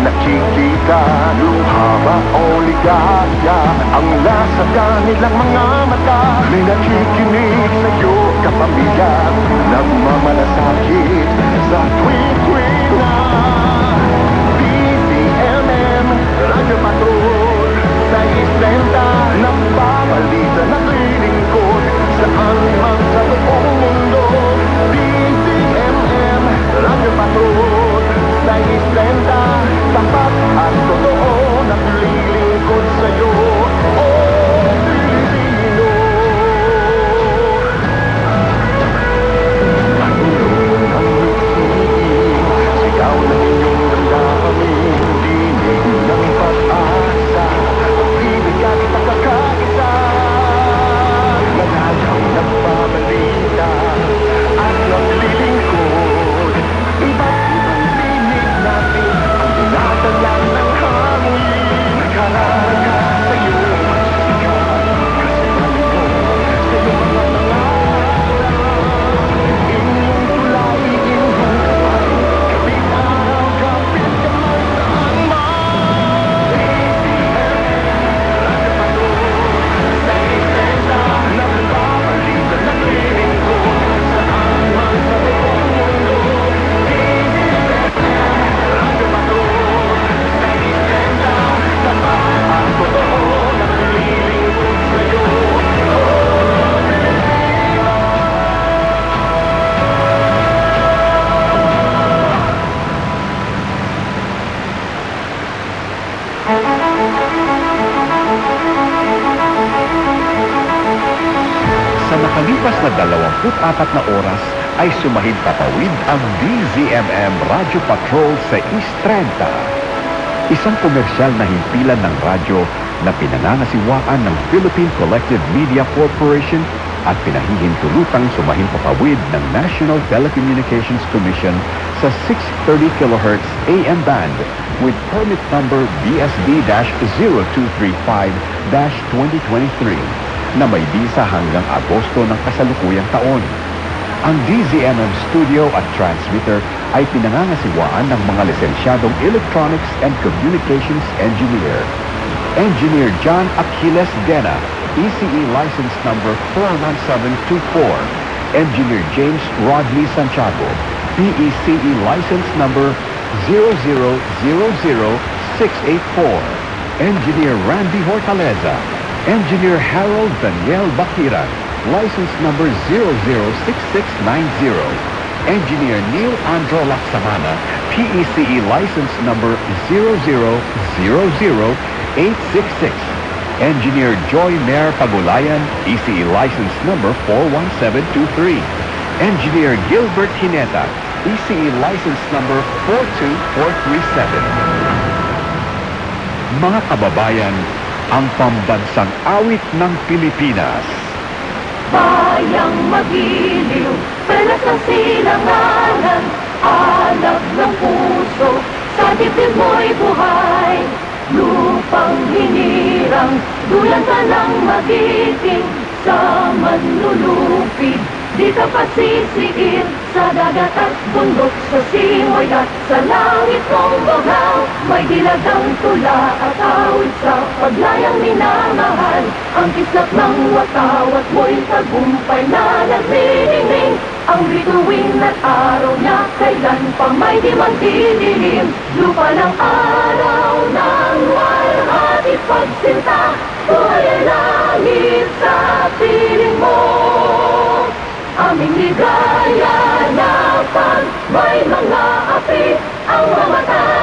nakikita, luha ba o ligaya ang nasa kanilang mga mata. May nakikinig sa'yo, kapamilya, nagmamalasakit sa tuwing-tuwing na DZMM, Radyo Patrol, sa Islenta, nagbabalita, naglilingkod, saan man sa buong mundo. DZMM, Radyo Patrol, sa Islenta, tapat at totoo, naglilingkod sa'yo, oh Pilipino. Panulong ang nagsisigil, sigaw ng inyong damdamin, dinig ng pag-asa, pag-ibig at pagkakaisa. Maghayang nagbabalita at naglilingkod, iba't ibang tinig natin ang dinadala ng hangin. Nagkalaga sa'yo, sikat, kasabay ko sa iyong mga pangarap. Inyong tulay, inyong kamay, kapit araw, kapit kamay, saan man. Radyo Patrol, sa Islenta, nagbabalita, naglilingkod, saan man sa buong mundo. Radyo Patrol, sa Islenta, tapat at totoo, naglilingkod sa'yo, oh Pilipino. Sa nakalipas na 24 na oras ay sumahid patawid ang DZMM Radyo Patrol sa East 30. Isang komersyal na himpilan ng radyo na pinangangasiwaan ng Philippine Collective Media Corporation at pinahihintulutang sumahid patawid ng National Telecommunications Commission sa 630 kHz AM band with permit number BSD-0235-2023 na may bisa hanggang Agosto ng kasalukuyang taon. Ang DZMM studio at transmitter ay pinangangasiwaan ng mga lisensyadong Electronics and Communications Engineer. Engineer John Aquiles Dena, ECE license number 41724. Engineer James Rodney Santiago, PECE license number 0000684. Engineer Randy Hortaleza, Engineer Harold Daniel Bakiran, license number 006690. Engineer Neil Andro Laksamana, PECE license number 0000866. Engineer Joy Mayor Pagulayan, ECE license number 41723. Engineer Gilbert Hineta, ECE license number 42437. Mga kababayan, ang pambansang awit ng Pilipinas. Bayang magiliw, pelas ng silanganan, alab ng puso, sa dibdib mo'y buhay. Lupang hinirang, dulan ka ng magiting, sa manlulupig, di ka pasisiin, sa dagat at bundok, sa simoy at sa langit mong bughaw. May dilagang tula at awit sa paglayang minamahal, ang kislap ng watawat mo'y tagumpay na nagniningning. Ang bituin at araw niya kailan pa may di magdidilim. Lupa ng araw ng walhati pagsinta, buhay langit sa piling mo. Aming ligaya na pag may mga api ang mamatay.